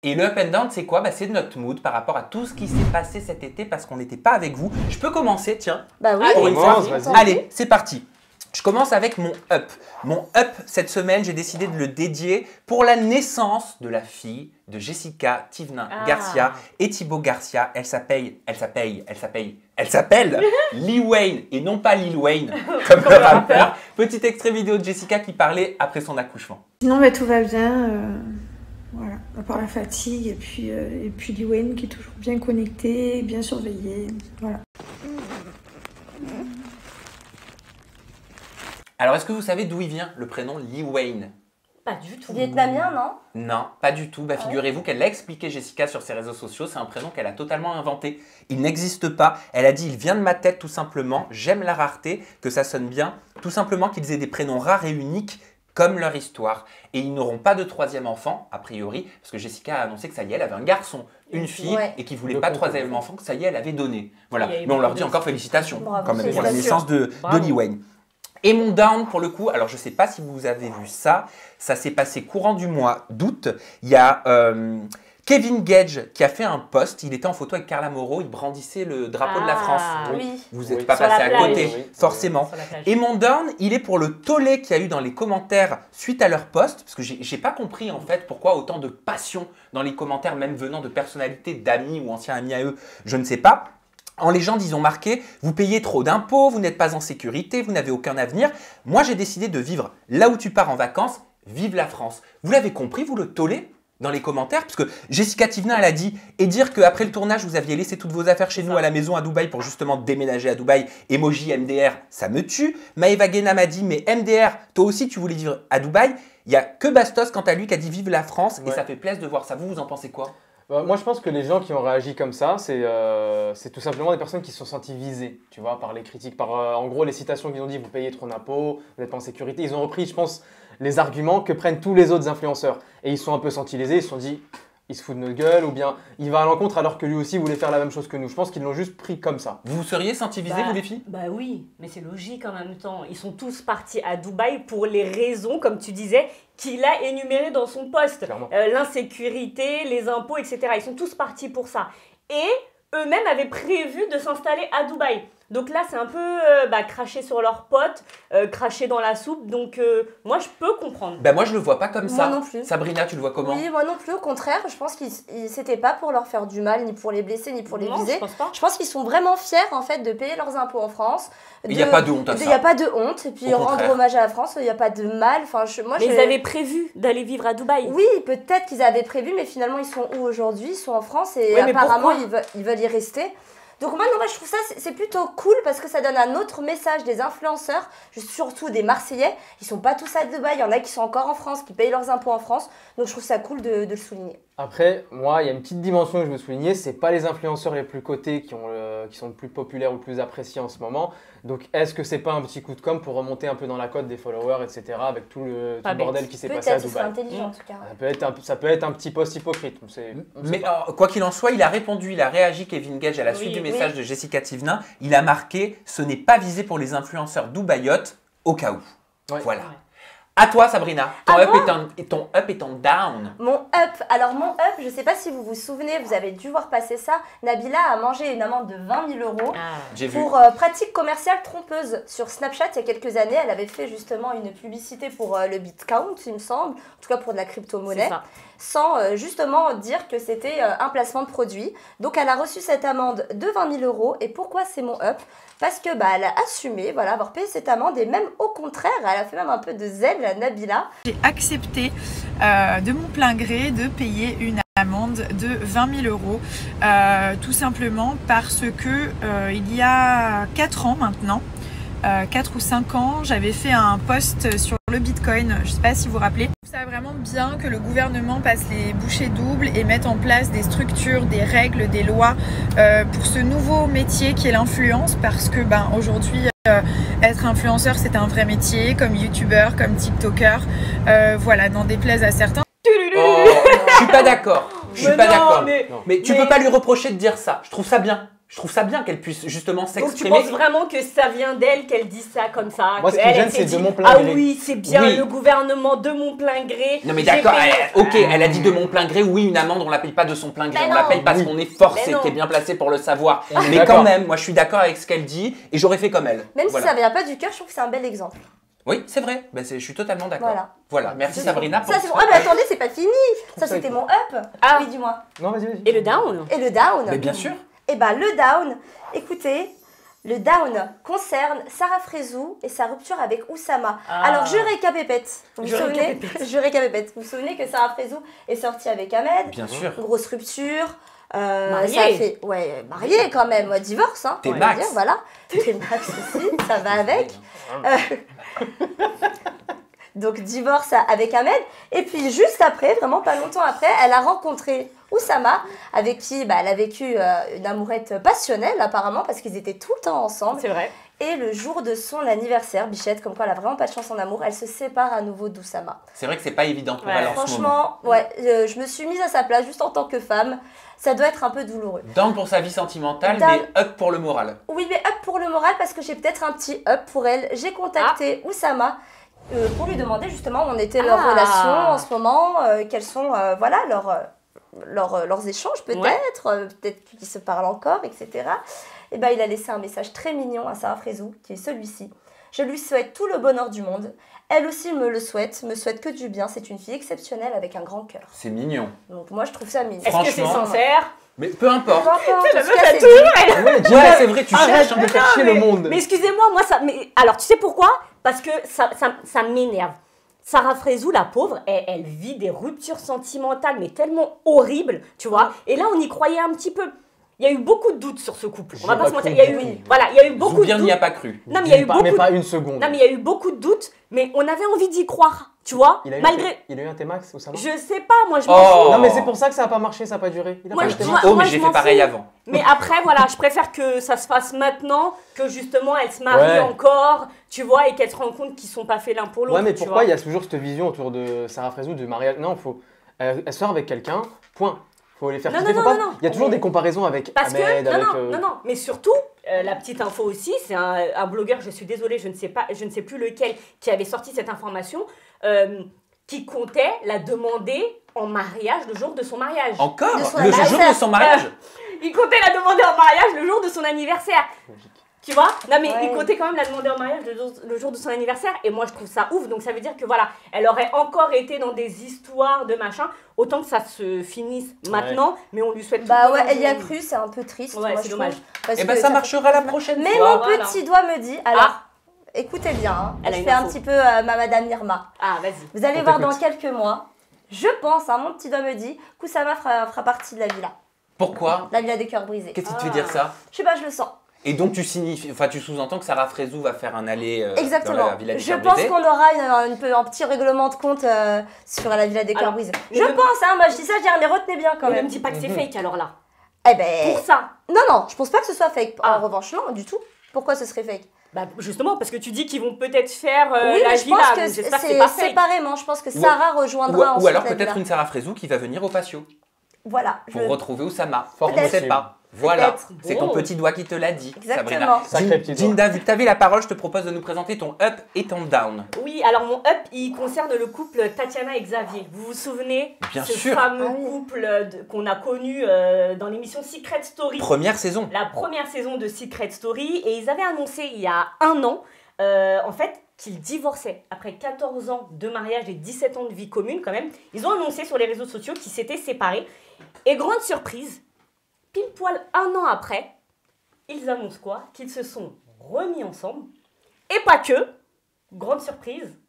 Et le up and down, c'est quoi? C'est notre mood par rapport à tout ce qui s'est passé cet été parce qu'on n'était pas avec vous. Je peux commencer, tiens. Bah oui, Pour une fois. vas-y. Allez, c'est parti. Je commence avec mon up. Mon up, cette semaine, j'ai décidé de le dédier pour la naissance de la fille de Jessica Tivna Garcia et Thibaut Garcia. Elle s'appelle Lil Wayne et non pas Lil Wayne comme le rappeur. Petit extrait vidéo de Jessica qui parlait après son accouchement. Sinon, tout va bien. Voilà, à part la fatigue et puis Lil Wayne qui est toujours bien connecté, bien surveillé. Voilà. Alors, est-ce que vous savez d'où il vient le prénom Lil Wayne? Pas du tout. Vietnamien, non? Non, pas du tout. Figurez-vous qu'elle l'a expliqué, Jessica, sur ses réseaux sociaux. C'est un prénom qu'elle a totalement inventé. Il n'existe pas. Elle a dit, il vient de ma tête tout simplement. J'aime la rareté, que ça sonne bien. Tout simplement qu'ils aient des prénoms rares et uniques comme leur histoire. Et ils n'auront pas de troisième enfant, a priori, parce que Jessica a annoncé que ça y est, elle avait un garçon, une fille, et qu'il ne voulait pas de troisième enfant, que ça y est, elle avait donné. Voilà. Mais on leur dit encore félicitations, quand même, pour la naissance de Lil Wayne. Et mon down, pour le coup, alors je ne sais pas si vous avez vu ça, ça s'est passé courant du mois d'août. Il y a Kevin Gage qui a fait un post, il était en photo avec Carla Moreau, il brandissait le drapeau de la France. Oui. Vous n'êtes pas passé à côté, forcément. Et mon down, il est pour le tollé qu'il y a eu dans les commentaires suite à leur post, parce que j'ai pas compris en fait pourquoi autant de passion dans les commentaires, même venant de personnalités, d'amis ou anciens amis à eux, je ne sais pas. En légende, ils ont marqué « Vous payez trop d'impôts, vous n'êtes pas en sécurité, vous n'avez aucun avenir. Moi, j'ai décidé de vivre là où tu pars en vacances. Vive la France ». Vous l'avez compris, vous le tollez dans les commentaires? Parce que Jessica Tivna, elle a dit « Et dire qu'après le tournage, vous aviez laissé toutes vos affaires chez nous à la maison à Dubaï pour justement déménager à Dubaï. Emoji MDR, ça me tue. » Maëva Guéna m'a dit « Mais MDR, toi aussi, tu voulais vivre à Dubaï ?» Il n'y a que Bastos, quant à lui, qui a dit « Vive la France ». Et ça fait plaisir de voir ça. Vous en pensez quoi? Moi, je pense que les gens qui ont réagi comme ça, c'est tout simplement des personnes qui se sont senties visées, tu vois, par les critiques, par en gros les citations qu'ils ont dit, vous payez trop d'impôts, vous n'êtes pas en sécurité. Ils ont repris, je pense, les arguments que prennent tous les autres influenceurs. Et ils se sont un peu sentis lésés, ils se sont dit, il se fout de notre gueule, ou bien il va à l'encontre alors que lui aussi voulait faire la même chose que nous. Je pense qu'ils l'ont juste pris comme ça. Vous seriez senti visé, vous les filles? Bah oui, mais c'est logique en même temps. Ils sont tous partis à Dubaï pour les raisons, comme tu disais, qu'il a énumérées dans son post. L'insécurité, les impôts, etc. Ils sont tous partis pour ça. Et eux-mêmes avaient prévu de s'installer à Dubaï. Donc là, c'est un peu cracher sur leurs potes, cracher dans la soupe. Donc moi, je peux comprendre. Bah moi, je le vois pas comme ça. Moi non plus. Sabrina, tu le vois comment? Oui, moi non plus. Au contraire, je pense qu'ils c'était pas pour leur faire du mal, ni pour les blesser, ni pour les viser. Je pense pas. Je pense qu'ils sont vraiment fiers en fait de payer leurs impôts en France. Il n'y a pas de honte à ça. Il n'y a pas de honte. Et puis rendre hommage à la France, il n'y a pas de mal. Enfin, mais ils avaient prévu d'aller vivre à Dubaï. Oui, peut-être qu'ils avaient prévu, mais finalement, ils sont où aujourd'hui? Ils sont en France et apparemment, ils veulent y rester. Donc moi, je trouve ça, c'est plutôt cool parce que ça donne un autre message des influenceurs, surtout des Marseillais. Ils sont pas tous à Dubaï, il y en a qui sont encore en France, qui payent leurs impôts en France. Donc je trouve ça cool de le souligner. Après, moi, il y a une petite dimension que je veux souligner, c'est pas les influenceurs les plus cotés qui sont le plus populaires ou le plus appréciés en ce moment. Donc est-ce que c'est pas un petit coup de com' pour remonter un peu dans la cote des followers, etc. avec tout le bordel qui s'est passé à Dubaï? Peut-être, c'est intelligent en tout cas. Ça peut être un petit post hypocrite. Mais quoi qu'il en soit, il a répondu, il a réagi, Kevin Gage, à la suite du message de Jessica Tivna. Il a marqué « Ce n'est pas visé pour les influenceurs dubaïotes, au cas où ». Voilà. À toi, Sabrina, ton up et ton down. Mon up, alors mon up, je ne sais pas si vous vous souvenez, vous avez dû voir passer ça. Nabila a mangé une amende de 20 000 € pour pratique commerciale trompeuse. Sur Snapchat, il y a quelques années, elle avait fait justement une publicité pour le Bitcoin, il me semble, en tout cas pour de la crypto-monnaie, sans justement dire que c'était un placement de produit. Donc elle a reçu cette amende de 20 000 €. Et pourquoi c'est mon up? Parce que elle a assumé avoir payé cette amende et même au contraire, elle a fait même un peu de zèle, Nabila. J'ai accepté de mon plein gré de payer une amende de 20 000 €, tout simplement parce que il y a 4 ans maintenant, 4 ou 5 ans, j'avais fait un post sur le Bitcoin, je ne sais pas si vous vous rappelez. Je trouve ça vraiment bien que le gouvernement passe les bouchées doubles et mette en place des structures, des règles, des lois pour ce nouveau métier qui est l'influence, parce que aujourd'hui, être influenceur, c'est un vrai métier, comme youtubeur, comme tiktoker, voilà, n'en déplaise à certains. Je suis pas d'accord. Je suis pas d'accord. Mais tu peux pas lui reprocher de dire ça. Je trouve ça bien. Je trouve ça bien qu'elle puisse justement s'exprimer. Donc tu penses vraiment que ça vient d'elle, qu'elle dit ça comme ça? Moi, ce qui me gêne, c'est de mon plein gré. Ah oui, c'est bien le gouvernement de mon plein gré. Non mais d'accord, ok, elle a dit de mon plein gré, oui, une amende, on la paye pas de son plein gré, on la paye parce qu'on est forcé, t'es bien placé pour le savoir. Mais quand même, moi je suis d'accord avec ce qu'elle dit et j'aurais fait comme elle. Même si ça vient pas du cœur, je trouve que c'est un bel exemple. Oui, c'est vrai, je suis totalement d'accord. Voilà, merci Sabrina. Ça, c'est bon. Ah mais attendez, c'est pas fini. Ça c'était mon up. Ah oui, dis-moi. Non, vas-y. Et le down? Et le down? Mais bien sûr. Et le down, écoutez, le down concerne Sarah Frézou et sa rupture avec Oussama. Alors, je récapépète. Vous vous souvenez? Je récapépète. Vous vous souvenez que Sarah Frézou est sortie avec Ahmed? Bien sûr. Grosse rupture. Mariée. Ça a fait, mariée quand même, divorce. Hein, T'es Max. dire, voilà. T'es Max aussi, ça va avec. Donc, divorce avec Ahmed. Et puis, juste après, vraiment pas longtemps après, elle a rencontré Oussama, avec qui elle a vécu une amourette passionnelle, apparemment, parce qu'ils étaient tout le temps ensemble. C'est vrai. Et le jour de son anniversaire, Bichette, comme quoi elle a vraiment pas de chance en amour, elle se sépare à nouveau d'Oussama. C'est vrai que c'est pas évident pour elle en ce moment. Franchement, je me suis mise à sa place, juste en tant que femme. Ça doit être un peu douloureux. Down pour sa vie sentimentale, mais up pour le moral. Oui, mais up pour le moral, parce que j'ai peut-être un petit up pour elle. J'ai contacté Oussama pour lui demander justement où en était leur relation en ce moment, quels sont leurs échanges peut-être, peut-être qu'ils se parlent encore, etc. Et il a laissé un message très mignon à Sarah Frézou, qui est celui-ci. Je lui souhaite tout le bonheur du monde. Elle aussi me le souhaite, me souhaite que du bien. C'est une fille exceptionnelle avec un grand cœur. C'est mignon. Donc moi je trouve ça mignon. Est-ce que c'est sincère? Mais peu importe. C'est la meuf à tout. Ouais, c'est vrai, tu cherches de faire chier le monde. Mais excusez-moi, moi ça. Mais alors tu sais pourquoi? Parce que ça m'énerve. Sarah Frézou, la pauvre, elle vit des ruptures sentimentales, mais tellement horribles, tu vois. Et là, on y croyait un petit peu. Il y a eu beaucoup de doutes sur ce couple. On va pas se mentir. Il y a eu beaucoup de doutes. n'y a pas cru. Non, mais il y a eu beaucoup. Mais pas une seconde. Non, mais il y a eu beaucoup de doutes, mais on avait envie d'y croire, tu vois. Il a eu un T-Max ou ça? Je sais pas, moi je m'en fous. Non, mais c'est pour ça que ça a pas marché, ça a pas duré. Mais j'ai fait pareil avant. Mais après, voilà, je préfère que ça se fasse maintenant, que justement elle se marie encore, tu vois, et qu'elle se rende compte qu'ils sont pas faits l'un pour l'autre. Ouais, mais pourquoi il y a toujours cette vision autour de Sarah Frézou du mariage? Non, elle sort avec quelqu'un, point. Faut les faire kiffer. Non. Il y a toujours des comparaisons avec Ahmed, non. Mais surtout, la petite info aussi, c'est un blogueur, je suis désolée, je ne sais plus lequel, qui avait sorti cette information, qui comptait la demander en mariage le jour de son mariage. Encore? Le jour de son mariage? Il comptait la demander en mariage le jour de son anniversaire. Tu vois? Non, mais il comptait quand même la demander en mariage le jour de son anniversaire. Et moi, je trouve ça ouf. Donc, ça veut dire que voilà, elle aurait encore été dans des histoires de machin. Autant que ça se finisse maintenant, mais on lui souhaite tout. Elle y a cru, c'est un peu triste. Ouais, c'est dommage. Et ça marchera la prochaine fois. Mais mon petit doigt me dit, alors, écoutez bien, je fais un petit peu ma Madame Irma. Ah, vas-y. Vous allez voir dans quelques mois, je pense, mon petit doigt me dit, qu'Oussama fera partie de la villa. Pourquoi? La villa des cœurs brisés. Qu'est-ce qui te fait dire ça? Je sais pas, je le sens. Et donc tu sous-entends que Sarah Frézou va faire un aller Exactement. dans la Villa des Cœurs Brisés. Je pense qu'on aura un petit règlement de compte sur la Villa des Cœurs Brisés. Je pense, moi je dis ça, je dis, mais retenez bien quand même. Ne me dis pas que c'est fake alors là. Pour ça. Non, je pense pas que ce soit fake. En revanche, non, du tout. Pourquoi ce serait fake? Justement, parce que tu dis qu'ils vont peut-être faire la je villa. pense que c'est séparément. Je pense que Sarah rejoindra ou alors peut-être une Sarah Frézou qui va venir au patio. Voilà. Pour retrouver Oussama. On ne sait pas. Voilà, c'est ton petit doigt qui te l'a dit, Exactement. Sabrina. Jinda, vu que tu avais la parole, je te propose de nous présenter ton up et ton down. Oui, alors mon up, il concerne le couple Tatiana et Xavier. Vous vous souvenez? Bien ce sûr. fameux couple qu'on a connu dans l'émission Secret Story. Première saison. La première saison de Secret Story. Et ils avaient annoncé il y a 1 an, en fait, qu'ils divorçaient. Après 14 ans de mariage et 17 ans de vie commune quand même, ils ont annoncé sur les réseaux sociaux qu'ils s'étaient séparés. Et grande surprise, pile poil 1 an après, ils annoncent quoi? Qu'ils se sont remis ensemble. Et pas que. Grande surprise.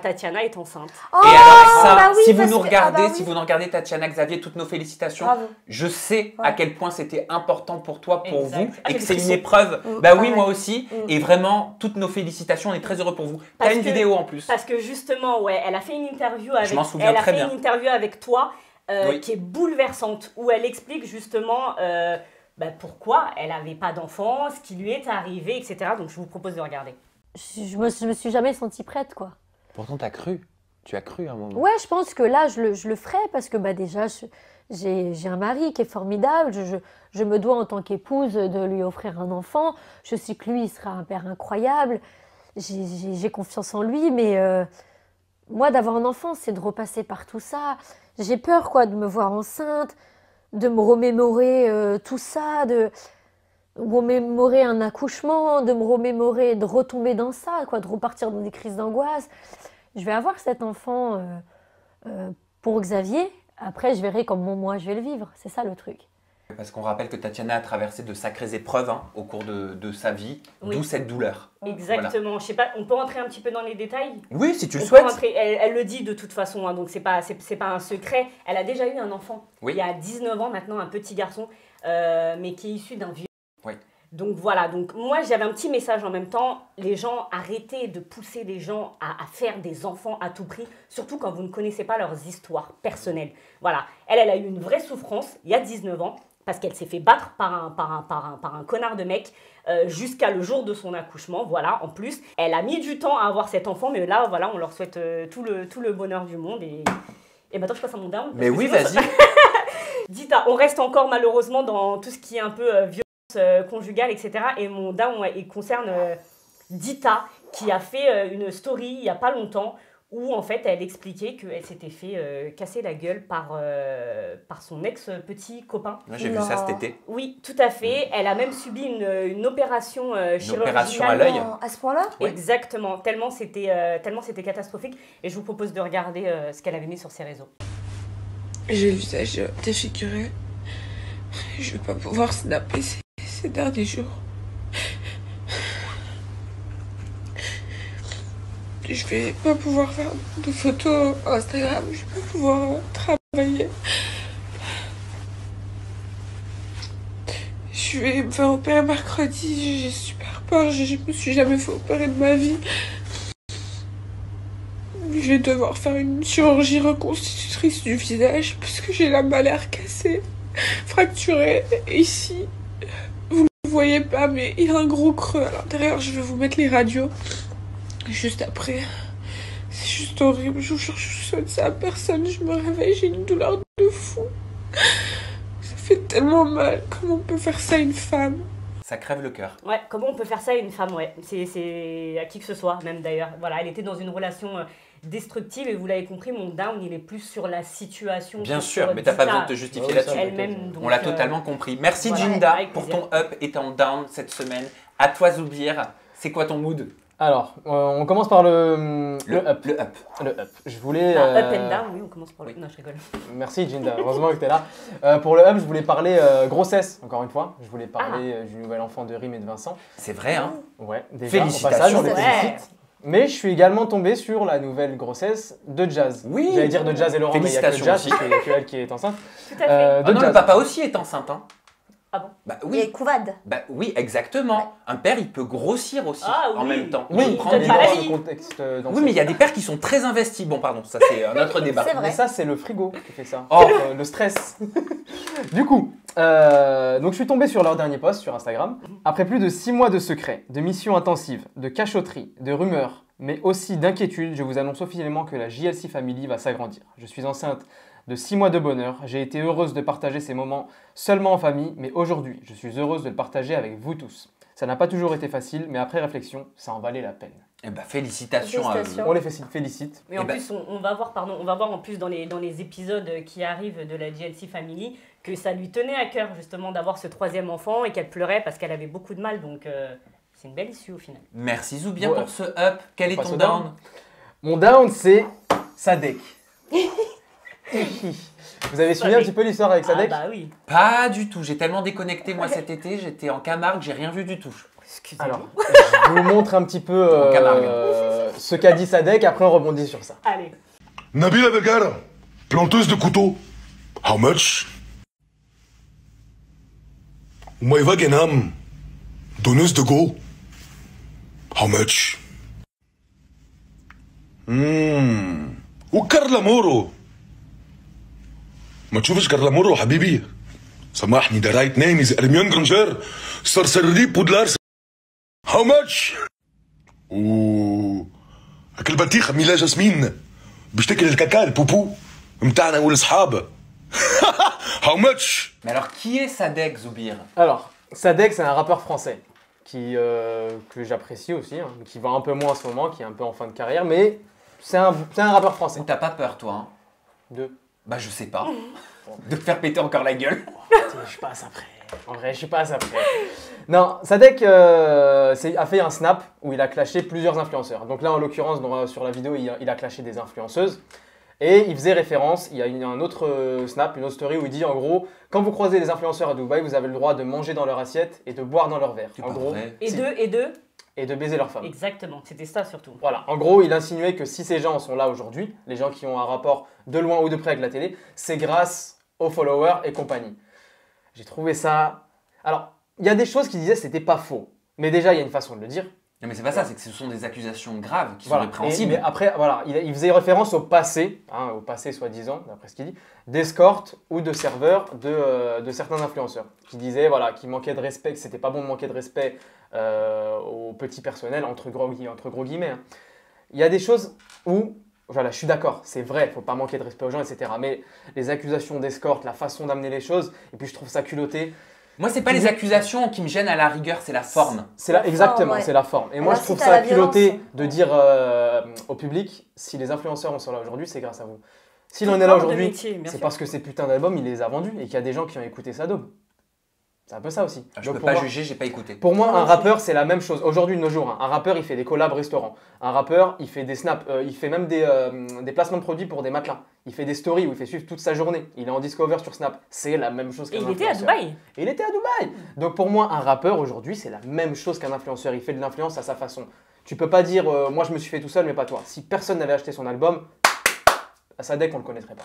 Tatiana est enceinte. Et alors ça, si vous nous regardez, si vous nous regardez Tatiana, Xavier, toutes nos félicitations. Bravo. Je sais à quel point c'était important pour toi, pour vous, et que c'est question. une épreuve. Oui, moi aussi. Et vraiment, toutes nos félicitations, on est très heureux pour vous. T'as une vidéo en plus. Parce que justement, elle a fait une interview avec. Je m'en souviens très bien. Une interview avec toi qui est bouleversante, où elle explique justement pourquoi elle n'avait pas d'enfant, ce qui lui est arrivé, etc. Donc je vous propose de regarder. Je me suis jamais sentie prête, quoi. Pourtant, t'as cru. Tu as cru à un moment. Ouais, je pense que là, je le ferai parce que déjà, J'ai un mari qui est formidable, je me dois en tant qu'épouse de lui offrir un enfant, je sais que lui, il sera un père incroyable, j'ai confiance en lui, mais moi, d'avoir un enfant, c'est de repasser par tout ça. J'ai peur, quoi, de me voir enceinte, de me remémorer tout ça, de me remémorer un accouchement, de me remémorer, de retomber dans ça, quoi, de repartir dans des crises d'angoisse. Je vais avoir cet enfant pour Xavier. Après, je verrai comment moi je vais le vivre. C'est ça le truc. Parce qu'on rappelle que Tatiana a traversé de sacrées épreuves au cours de sa vie, d'où cette douleur. Exactement. Voilà. Je sais pas, on peut rentrer un petit peu dans les détails? Oui, si tu le souhaites. Elle le dit de toute façon, donc c'est pas un secret. Elle a déjà eu un enfant, il y a 19 ans maintenant, un petit garçon, mais qui est issu d'un vieux. Oui. Donc voilà, donc moi j'avais un petit message en même temps, les gens, arrêtez de pousser les gens à faire des enfants à tout prix, surtout quand vous ne connaissez pas leurs histoires personnelles. Voilà, elle a eu une vraie souffrance il y a 19 ans, parce qu'elle s'est fait battre par un connard de mec jusqu'à le jour de son accouchement, voilà, en plus. Elle a mis du temps à avoir cet enfant, mais là, voilà, on leur souhaite tout le bonheur du monde. Et maintenant, je passe à mon down. Mais oui, vas-y. Dita, on reste encore malheureusement dans tout ce qui est un peu violence conjugale, etc. Et mon down, il concerne Dita, qui a fait une story il n'y a pas longtemps, où en fait elle expliquait qu'elle s'était fait casser la gueule par son ex-petit copain. Ouais, j'ai vu ça cet été. Oui, tout à fait. Elle a même subi une opération chirurgicale. Une opération à l'œil. À ce point-là? Oui. Exactement, tellement c'était catastrophique. Et je vous propose de regarder ce qu'elle avait mis sur ses réseaux. J'ai le visage défiguré. Je vais pas pouvoir snapper ces derniers jours. Je vais pas pouvoir faire de photos Instagram, je vais pas pouvoir travailler. Je vais me faire opérer mercredi, j'ai super peur, je me suis jamais fait opérer de ma vie. Je vais devoir faire une chirurgie reconstitutrice du visage parce que j'ai la malaire cassée, fracturée. Et ici, vous ne le voyez pas, mais il y a un gros creux à l'intérieur. Je vais vous mettre les radios juste après. C'est juste horrible, je vous jure, je souhaite ça à personne. Je me réveille, j'ai une douleur de fou. Ça fait tellement mal. Comment on peut faire ça à une femme? Ça crève le cœur. Ouais, comment on peut faire ça à une femme, ouais. C'est à qui que ce soit, même d'ailleurs. Voilà, elle était dans une relation destructive et vous l'avez compris, mon down, il est plus sur la situation. Bien sûr, mais t'as pas besoin de te justifier là-dessus. On l'a totalement compris. Merci voilà, Jinda pour ton up et ton down cette semaine. À toi Zoubir, c'est quoi ton mood? Alors, on commence par le up. Le up. Le up. Je voulais... Up and down, oui, on commence par le... Non, je rigole. Merci Jinda, heureusement que tu es là. Pour le up, je voulais parler grossesse, encore une fois. Je voulais parler du nouvel enfant de Rim et de Vincent. C'est vrai, hein? Ouais, déjà, félicitations. au passage, on les félicite. Mais je suis également tombé sur la nouvelle grossesse de Jazz. Oui. J'allais dire de Jazz et Laurent, mais il n'y a que Jazz, parce qu'il n'y a que elle qui est enceinte. Tout à fait. Non, le papa aussi est enceinte, hein. Ah bon? Bah oui. Et Couvade. Bah oui, exactement. Ouais. Un père, il peut grossir aussi en même temps. Oui, prendre dans le contexte. Oui, mais il y a des pères qui sont très investis. Bon, pardon, ça c'est un autre débat. C'est vrai. Mais ça, c'est le frigo qui fait ça. Oh. Le stress. Du coup, donc je suis tombé sur leur dernier post sur Instagram. Après plus de 6 mois de secrets, de missions intensives, de cachotteries, de rumeurs, mais aussi d'inquiétudes, je vous annonce officiellement que la JLC Family va s'agrandir. Je suis enceinte de 6 mois de bonheur. J'ai été heureuse de partager ces moments seulement en famille, mais aujourd'hui, je suis heureuse de le partager avec vous tous. Ça n'a pas toujours été facile, mais après réflexion, ça en valait la peine. Eh ben, félicitations à eux. On les félicite. Mais en plus, on va voir en plus dans les épisodes qui arrivent de la JLC Family que ça lui tenait à cœur justement d'avoir ce 3e enfant et qu'elle pleurait parce qu'elle avait beaucoup de mal. Donc c'est une belle issue au final. Merci Zoubia pour ce up. Quel est ton down? Mon down, c'est Sadek. Vous avez suivi un petit peu l'histoire avec Sadek? Ah bah oui. Pas du tout. J'ai tellement déconnecté moi cet été. J'étais en Camargue, j'ai rien vu du tout. Excusez-moi. Alors, je vous montre un petit peu ce qu'a dit Sadek. Après, on rebondit sur ça. Allez. Nabila Begar, planteuse de couteaux. How much? Umayva Genam, donneuse de go. How much? وكارلا مورو ما تشوفش كارلا مورو حبيبي سامحني ده رايت نامي زي ارميان جرانجير سرسرلي بودلار هاو ماتش اكل بطيخه ميلا جاسمين بيشتكي للكاكا البوبو متاعنا والاصحاب How much? Mais alors, qui est Sadek, Zoubir? Alors, Sadek, c'est un rappeur français que j'apprécie aussi, hein, qui va un peu moins en ce moment, qui est un peu en fin de carrière, mais c'est un rappeur français. T'as pas peur, toi, hein? De? Bah, je sais pas. De te faire péter encore la gueule. Je passe après. En vrai, je passe après. Non, Sadek a fait un snap où il a clashé plusieurs influenceurs. Donc là, en l'occurrence, sur la vidéo, il a clashé des influenceuses. Et il faisait référence, il y a un autre snap, une autre story où il dit en gros, quand vous croisez des influenceurs à Dubaï, vous avez le droit de manger dans leur assiette et de boire dans leur verre. En gros, et de baiser leur femme. Exactement, c'était ça surtout. Voilà, en gros, il insinuait que si ces gens sont là aujourd'hui, les gens qui ont un rapport de loin ou de près avec la télé, c'est grâce aux followers et compagnie. J'ai trouvé ça... Alors, il y a des choses qui disaient que c'était pas faux. Mais déjà, il y a une façon de le dire. Non mais c'est pas ça, c'est que ce sont des accusations graves qui sont répréhensibles. Mais après, voilà, il faisait référence au passé soi-disant, d'après ce qu'il dit, d'escorte ou de serveurs de certains influenceurs. Qui disaient voilà, qu'il manquait de respect, que c'était pas bon de manquer de respect au petit personnel, entre gros guillemets. Hein. Il y a des choses où, voilà, je suis d'accord, c'est vrai, il ne faut pas manquer de respect aux gens, etc. Mais les accusations d'escorte, la façon d'amener les choses, et puis je trouve ça culotté. Moi, c'est pas les accusations qui me gênent à la rigueur, c'est la forme. Exactement, c'est la forme. Et moi, je trouve ça culotté de dire au public, si les influenceurs sont là aujourd'hui, c'est grâce à vous. S'il en est là aujourd'hui, c'est parce que ces putains d'albums, il les a vendus et qu'il y a des gens qui ont écouté sa daube. C'est un peu ça aussi. Je peux pas juger, j'ai pas écouté. Pour moi, un rappeur, c'est la même chose. Aujourd'hui, de nos jours, un rappeur, il fait des collabs restaurants. Un rappeur, il fait des snaps. Il fait même des placements de produits pour des matelas. Il fait des stories où il fait suivre toute sa journée. Il est en discover sur Snap. C'est la même chose qu'un influenceur. Et il était à Dubaï. Et il était à Dubaï. Donc pour moi, un rappeur, aujourd'hui, c'est la même chose qu'un influenceur. Il fait de l'influence à sa façon. Tu peux pas dire, moi, je me suis fait tout seul, mais pas toi. Si personne n'avait acheté son album, Sadek, on le connaîtrait pas.